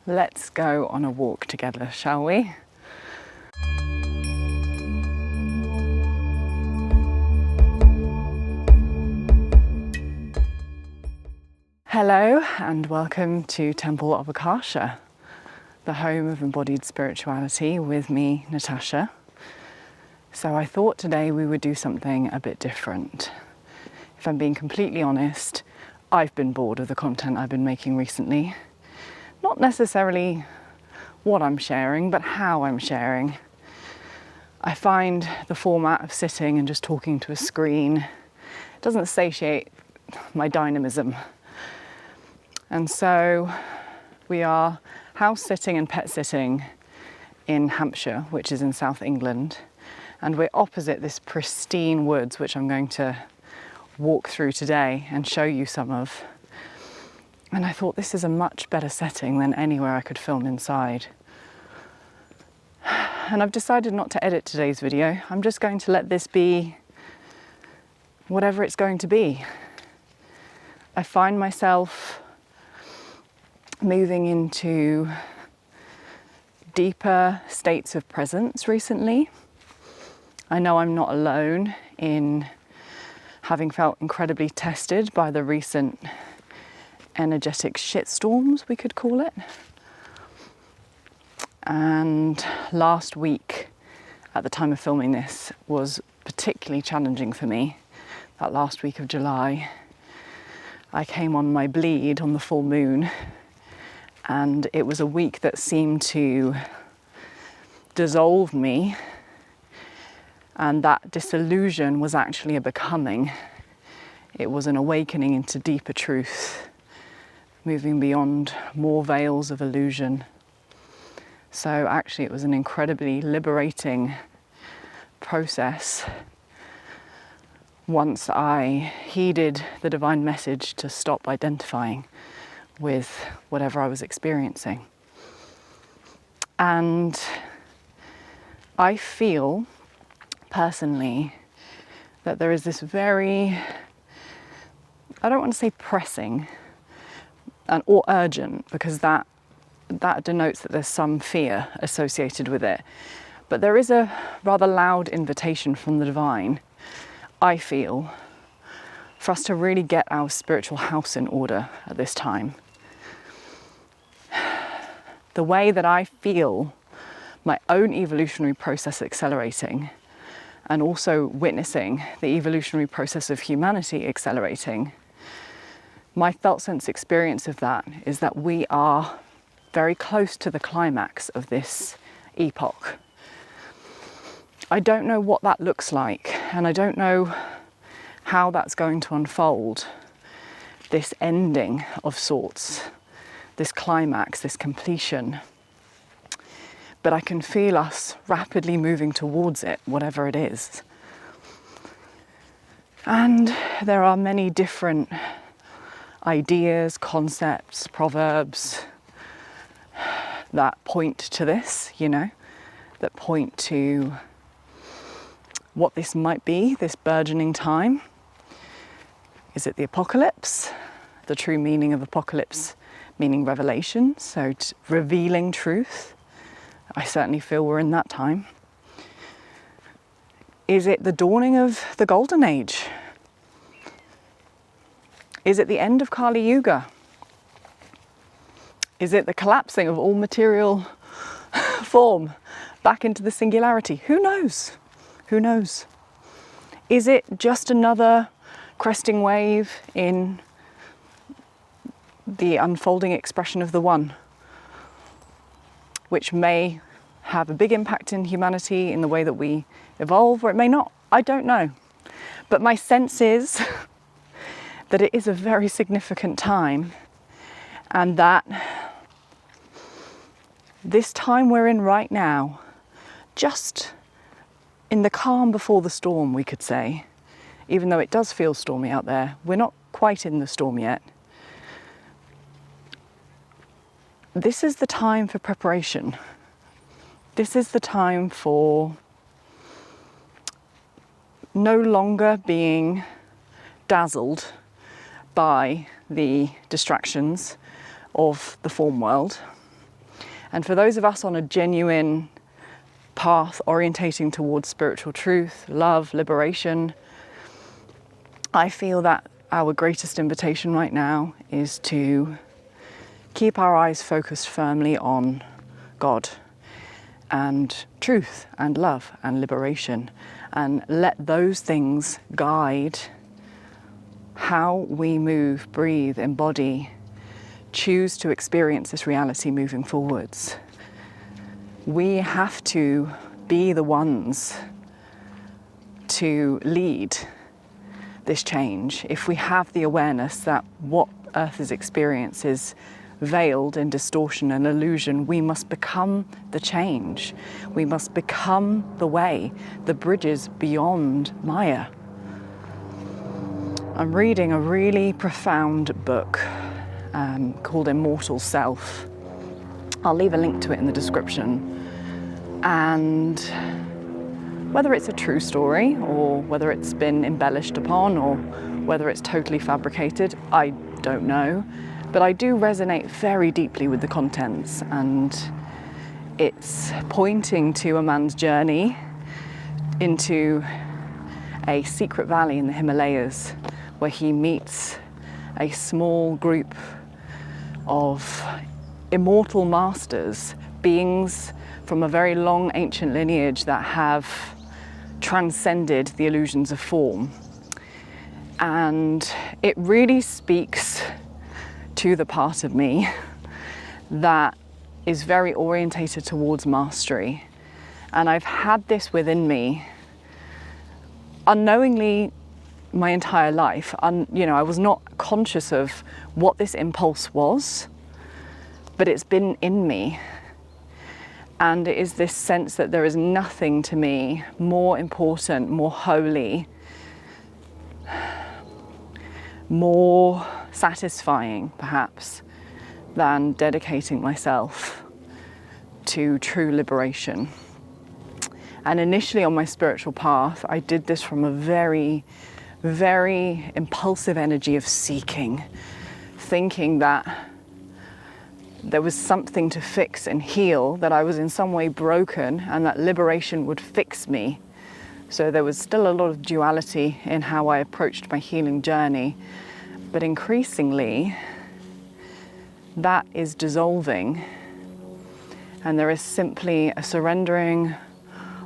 Let's go on a walk together, shall we? Hello and welcome to Temple of Akasha, the home of embodied spirituality with me, Natasha. So I thought today we would do something a bit different. If I'm being completely honest, I've been bored of the content I've been making recently. Not necessarily what I'm sharing, but how I'm sharing. I find the format of sitting and just talking to a screen doesn't satiate my dynamism. And so we are house sitting and pet sitting in Hampshire, which is in South England. And we're opposite this pristine woods, which I'm going to walk through today and show you some of. And I thought this is a much better setting than anywhere I could film inside. And I've decided not to edit today's video. I'm just going to let this be whatever it's going to be. I find myself moving into deeper states of presence recently. I know I'm not alone in having felt incredibly tested by the recent energetic shitstorms, we could call it. And last week, at the time of filming this, was particularly challenging for me. That last week of July, I came on my bleed on the full moon, and it was a week that seemed to dissolve me, and that disillusion was actually a becoming. It was an awakening into deeper truth, moving beyond more veils of illusion. So actually it was an incredibly liberating process once I heeded the divine message to stop identifying with whatever I was experiencing. And I feel personally that there is this very, I don't want to say pressing, or urgent, because that denotes that there's some fear associated with it. But there is a rather loud invitation from the divine, I feel, for us to really get our spiritual house in order at this time. The way that I feel my own evolutionary process accelerating, and also witnessing the evolutionary process of humanity accelerating, my felt sense experience of that is that we are very close to the climax of this epoch. I don't know what that looks like, and I don't know how that's going to unfold, this ending of sorts, this climax, this completion. But I can feel us rapidly moving towards it, whatever it is. And there are many different ideas, concepts, proverbs that point to this, that point to what this might be, this burgeoning time. Is it the apocalypse? The true meaning of apocalypse meaning revelation, so revealing truth. I certainly feel we're in that time. Is it the dawning of the golden age? Is it the end of Kali Yuga? Is it the collapsing of all material form back into the singularity? Who knows? Who knows? Is it just another cresting wave in the unfolding expression of the One, which may have a big impact in humanity in the way that we evolve, or it may not? I don't know. But my sense is that it is a very significant time, and that this time we're in right now, just in the calm before the storm, we could say, even though it does feel stormy out there, we're not quite in the storm yet. This is the time for preparation. This is the time for no longer being dazzled by the distractions of the form world, And for those of us on a genuine path orientating towards spiritual truth, love, liberation, I feel that our greatest invitation right now is to keep our eyes focused firmly on God and truth and love and liberation, and let those things guide how we move, breathe, embody, choose to experience this reality moving forwards. We have to be the ones to lead this change. If we have the awareness that what Earth is experiencing is veiled in distortion and illusion, we must become the change. We must become the way, the bridges beyond Maya. I'm reading a really profound book called Immortal Self. I'll leave a link to it in the description. And whether it's a true story or whether it's been embellished upon or whether it's totally fabricated, I don't know. But I do resonate very deeply with the contents, and it's pointing to a man's journey into a secret valley in the Himalayas where he meets a small group of immortal masters, beings from a very long ancient lineage that have transcended the illusions of form. And it really speaks to the part of me that is very orientated towards mastery. And I've had this within me unknowingly my entire life. I was not conscious of what this impulse was, but it's been in me. And it is this sense that there is nothing to me more important, more holy, more satisfying perhaps than dedicating myself to true liberation. And initially on my spiritual path, I did this from a very, very impulsive energy of seeking, thinking that there was something to fix and heal, that I was in some way broken and that liberation would fix me. So there was still a lot of duality in how I approached my healing journey. But increasingly, that is dissolving, and there is simply a surrendering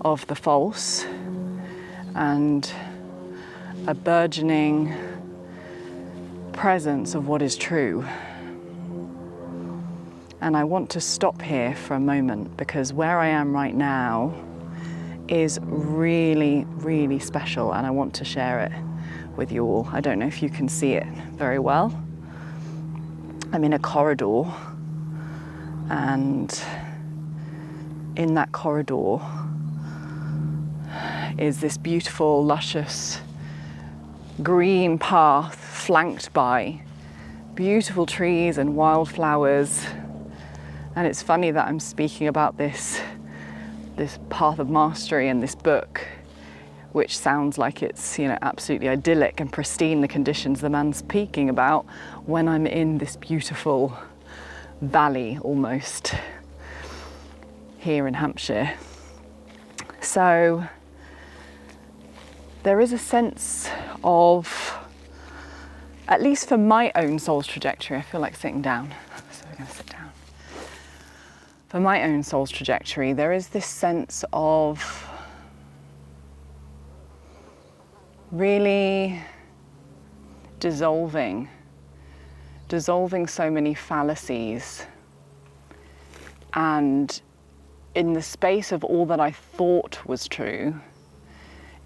of the false and a burgeoning presence of what is true. And I want to stop here for a moment, because where I am right now is really, really special, and I want to share it with you all. I don't know if you can see it very well. I'm in a corridor, and in that corridor is this beautiful, luscious green path flanked by beautiful trees and wildflowers. And it's funny that I'm speaking about this path of mastery in this book, which sounds like it's, absolutely idyllic and pristine, the conditions the man's speaking about, when I'm in this beautiful valley almost here in Hampshire. So there is a sense of, at least for my own soul's trajectory, I feel like sitting down, so we're going to sit down. For my own soul's trajectory, there is this sense of really dissolving so many fallacies, and in the space of all that I thought was true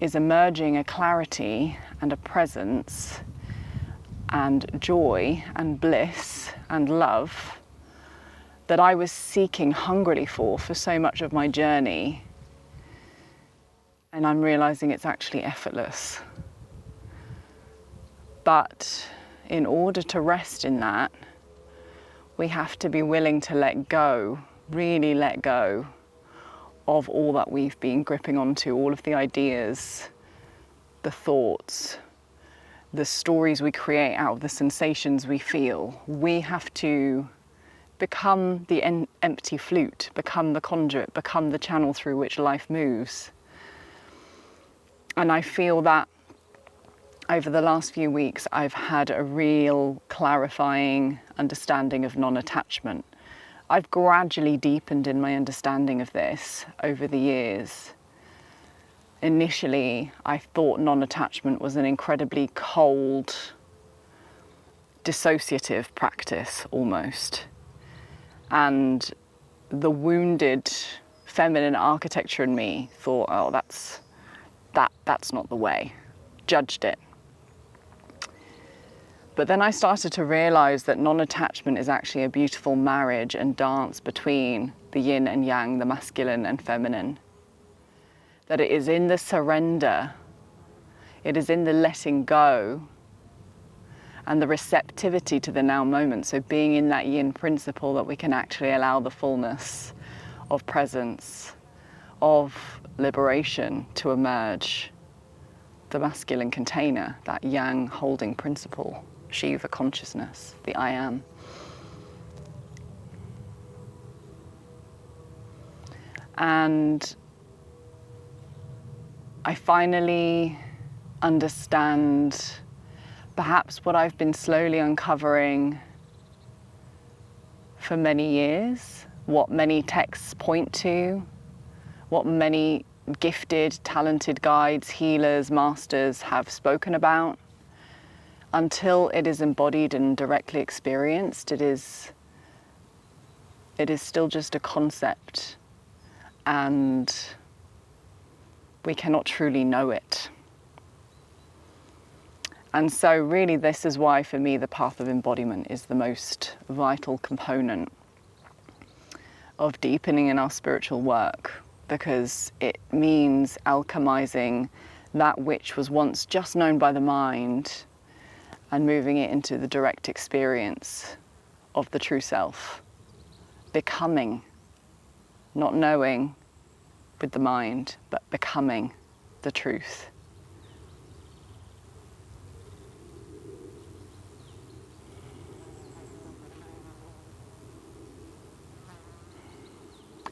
is emerging a clarity and a presence and joy and bliss and love that I was seeking hungrily for so much of my journey. And I'm realizing it's actually effortless. But in order to rest in that, we have to be willing to let go, really let go of all that we've been gripping onto, all of the ideas, the thoughts, the stories we create out of the sensations we feel. We have to become the empty flute, become the conduit, become the channel through which life moves. And I feel that over the last few weeks, I've had a real clarifying understanding of non-attachment. I've gradually deepened in my understanding of this over the years. Initially, I thought non-attachment was an incredibly cold, dissociative practice almost. And the wounded feminine architecture in me thought, oh, that's not the way, judged it. But then I started to realize that non-attachment is actually a beautiful marriage and dance between the yin and yang, the masculine and feminine. That it is in the surrender, it is in the letting go and the receptivity to the now moment. So being in that yin principle, that we can actually allow the fullness of presence, of liberation to emerge. The masculine container, that yang holding principle, Shiva consciousness, the I am. And I finally understand perhaps what I've been slowly uncovering for many years, what many texts point to, what many gifted, talented guides, healers, masters have spoken about. Until it is embodied and directly experienced, it is still just a concept, and we cannot truly know it. And so really this is why for me the path of embodiment is the most vital component of deepening in our spiritual work, because it means alchemizing that which was once just known by the mind and moving it into the direct experience of the true self, becoming, not knowing with the mind, but becoming the truth.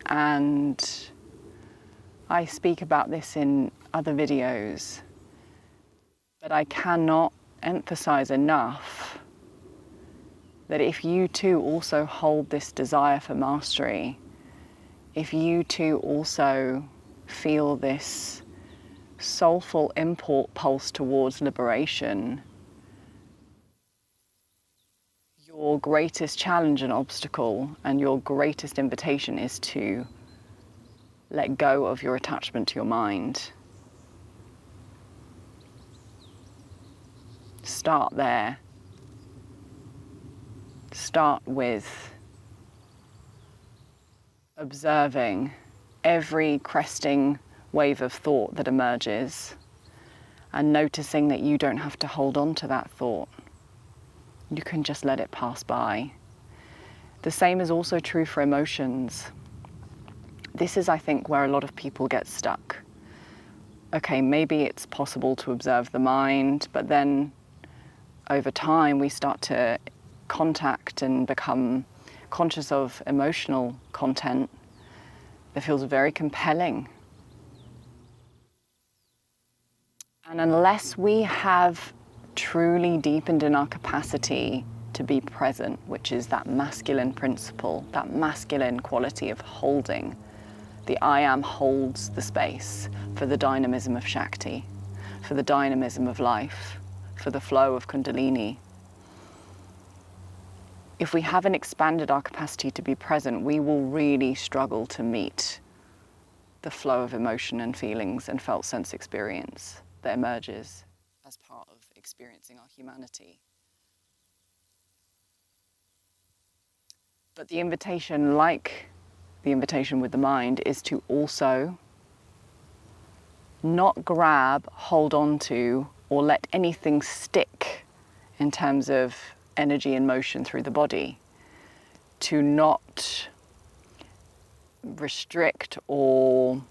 And I speak about this in other videos, but I cannot emphasize enough that if you too also hold this desire for mastery, if you too also feel this soulful impulse towards liberation, your greatest challenge and obstacle and your greatest invitation is to let go of your attachment to your mind. Start there. Start with observing every cresting wave of thought that emerges and noticing that you don't have to hold on to that thought. You can just let it pass by. The same is also true for emotions. This is, I think, where a lot of people get stuck. Okay, maybe it's possible to observe the mind, but then over time we start to contact and become conscious of emotional content that feels very compelling. And unless we have truly deepened in our capacity to be present, which is that masculine principle, that masculine quality of holding, the I am holds the space for the dynamism of Shakti, for the dynamism of life, for the flow of Kundalini. If we haven't expanded our capacity to be present, we will really struggle to meet the flow of emotion and feelings and felt sense experience that emerges as part of experiencing our humanity. But the invitation, like the invitation with the mind, is to also not grab, hold on to, or let anything stick in terms of energy and motion through the body. To not restrict or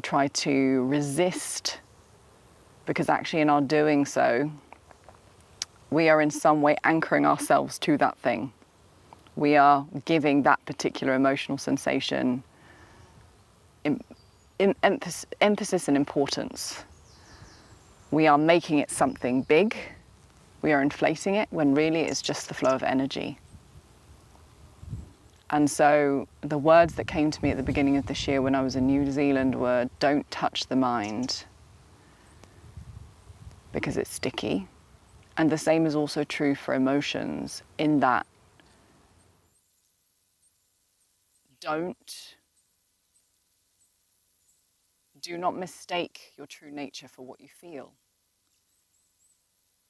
try to resist, because actually in our doing so, we are in some way anchoring ourselves to that thing. We are giving that particular emotional sensation emphasis and importance. We are making it something big. We are inflating it when really it's just the flow of energy. And so the words that came to me at the beginning of this year when I was in New Zealand were, don't touch the mind, because it's sticky. And the same is also true for emotions, in that do not mistake your true nature for what you feel.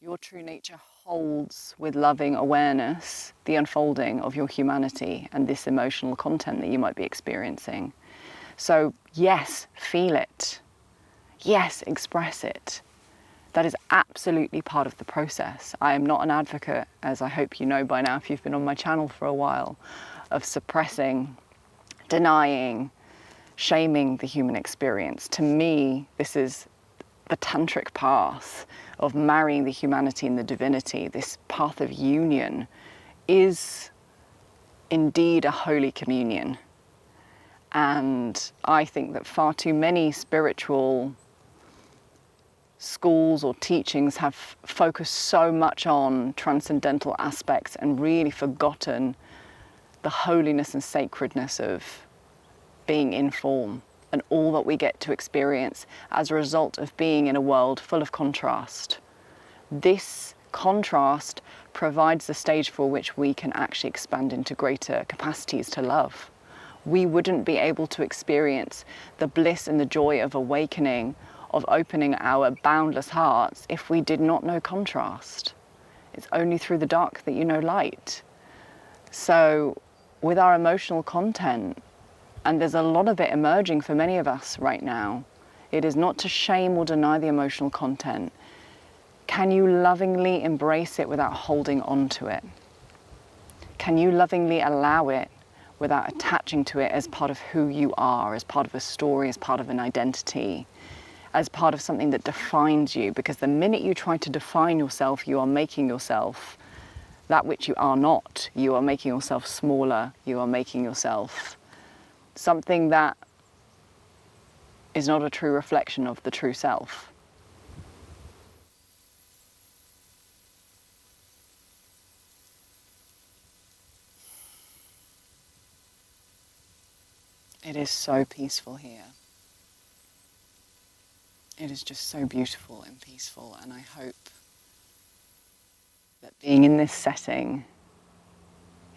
Your true nature holds with loving awareness the unfolding of your humanity and this emotional content that you might be experiencing. So yes, feel it. Yes, express it. That is absolutely part of the process. I am not an advocate, as I hope you know by now if you've been on my channel for a while, of suppressing, denying, shaming the human experience. To me, this is the tantric path of marrying the humanity and the divinity. This path of union is indeed a holy communion. And I think that far too many spiritual schools or teachings have focused so much on transcendental aspects and really forgotten the holiness and sacredness of being in form and all that we get to experience as a result of being in a world full of contrast. This contrast provides the stage for which we can actually expand into greater capacities to love. We wouldn't be able to experience the bliss and the joy of awakening, of opening our boundless hearts, if we did not know contrast. It's only through the dark that you know light. So with our emotional content, and there's a lot of it emerging for many of us right now, it is not to shame or deny the emotional content. Can you lovingly embrace it without holding on to it? Can you lovingly allow it without attaching to it as part of who you are, as part of a story, as part of an identity, as part of something that defines you? Because the minute you try to define yourself, you are making yourself that which you are not. You are making yourself smaller. You are making yourself something that is not a true reflection of the true self. It is so peaceful here. It is just so beautiful and peaceful, and I hope that being in this setting,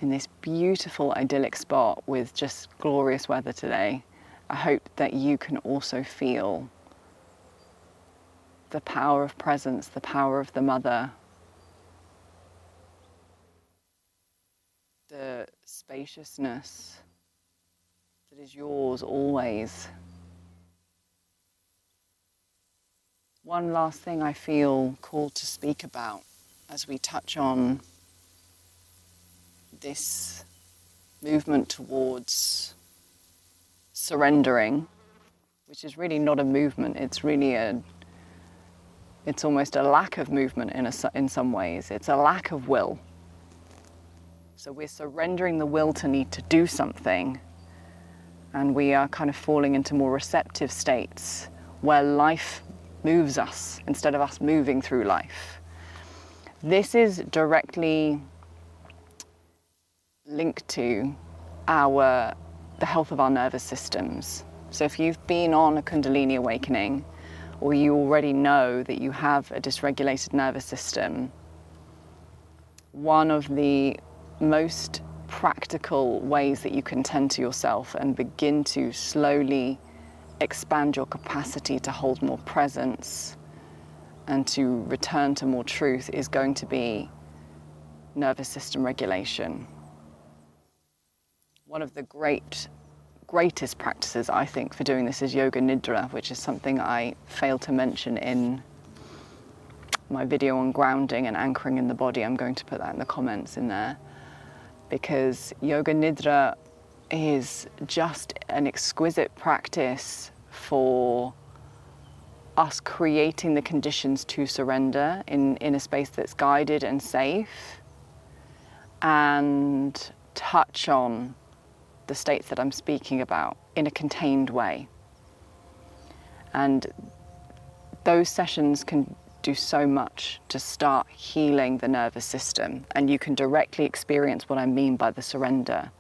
in this beautiful idyllic spot with just glorious weather today, I hope that you can also feel the power of presence, the power of the mother, the spaciousness that is yours always. One last thing I feel called to speak about as we touch on this movement towards surrendering, which is really not a movement, it's really it's almost a lack of movement in some ways. It's a lack of will. So we're surrendering the will to need to do something, and we are kind of falling into more receptive states where life moves us instead of us moving through life. This is directly linked to the health of our nervous systems. So if you've been on a Kundalini awakening, or you already know that you have a dysregulated nervous system, one of the most practical ways that you can tend to yourself and begin to slowly expand your capacity to hold more presence and to return to more truth is going to be nervous system regulation. One of the greatest practices, I think, for doing this is yoga nidra, which is something I failed to mention in my video on grounding and anchoring in the body. I'm going to put that in the comments in there, because yoga nidra is just an exquisite practice for us creating the conditions to surrender in a space that's guided and safe, and touch on the states that I'm speaking about in a contained way. And those sessions can do so much to start healing the nervous system, and you can directly experience what I mean by the surrender,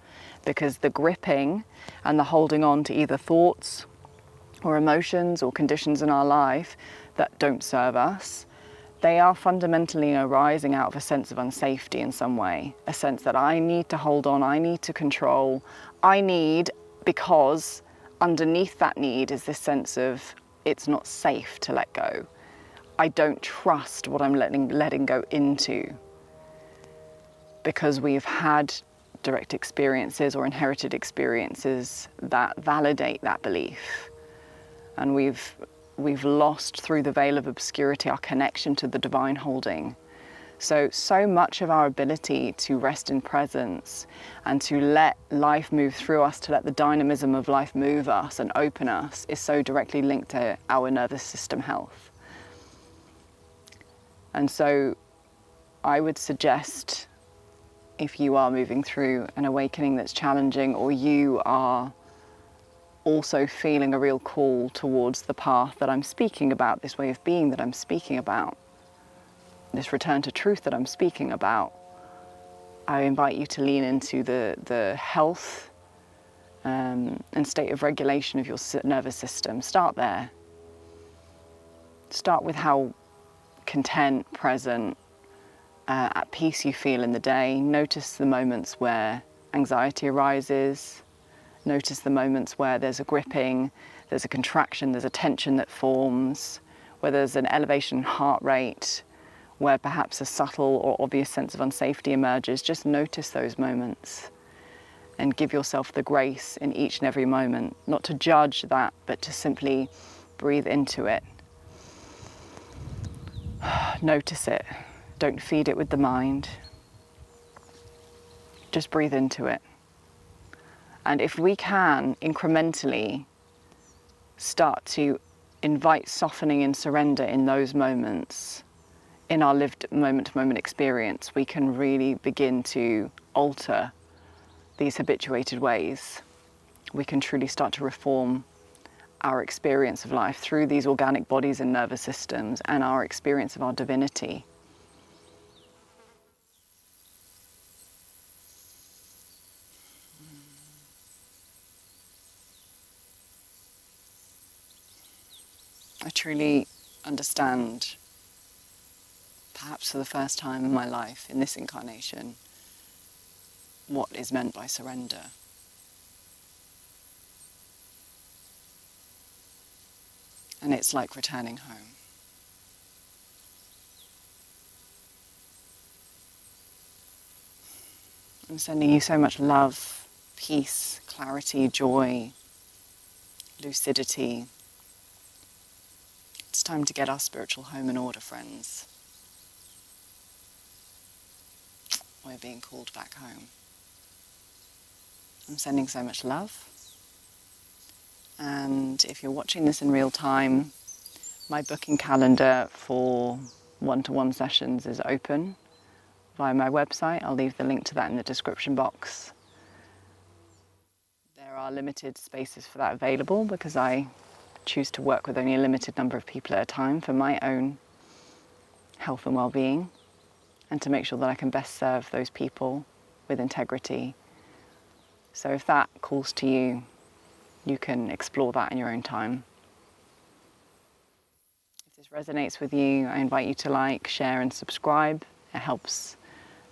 because the gripping and the holding on to either thoughts or emotions or conditions in our life that don't serve us, they are fundamentally arising out of a sense of unsafety in some way, a sense that I need to hold on, I need to control, because underneath that need is this sense of it's not safe to let go. I don't trust what I'm letting go into, because we've had direct experiences or inherited experiences that validate that belief. And we've lost, through the veil of obscurity, our connection to the divine holding. So much of our ability to rest in presence and to let life move through us, to let the dynamism of life move us and open us, is so directly linked to our nervous system health. And so I would suggest, if you are moving through an awakening that's challenging, or you are also feeling a real call towards the path that I'm speaking about, this way of being that I'm speaking about, this return to truth that I'm speaking about, I invite you to lean into the health and state of regulation of your nervous system. Start there. Start with how content, present, at peace you feel in the day. Notice the moments where anxiety arises. Notice the moments where there's a gripping, there's a contraction, there's a tension that forms, where there's an elevation in heart rate, where perhaps a subtle or obvious sense of unsafety emerges. Just notice those moments and give yourself the grace in each and every moment, not to judge that, but to simply breathe into it. Notice it. Don't feed it with the mind. Just breathe into it. And if we can incrementally start to invite softening and surrender in those moments, in our lived moment-to-moment experience, we can really begin to alter these habituated ways. We can truly start to reform our experience of life through these organic bodies and nervous systems, and our experience of our divinity. I truly understand, perhaps for the first time in my life, in this incarnation, what is meant by surrender. And it's like returning home. I'm sending you so much love, peace, clarity, joy, lucidity. It's time to get our spiritual home in order, friends. We're being called back home. I'm sending so much love. And if you're watching this in real time, my booking calendar for one-to-one sessions is open via my website. I'll leave the link to that in the description box. There are limited spaces for that available because I choose to work with only a limited number of people at a time for my own health and well-being, and to make sure that I can best serve those people with integrity. So if that calls to you, you can explore that in your own time. If this resonates with you, I invite you to like, share and subscribe. It helps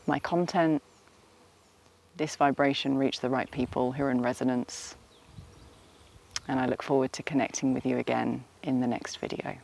my content, this vibration, reach the right people who are in resonance. And I look forward to connecting with you again in the next video.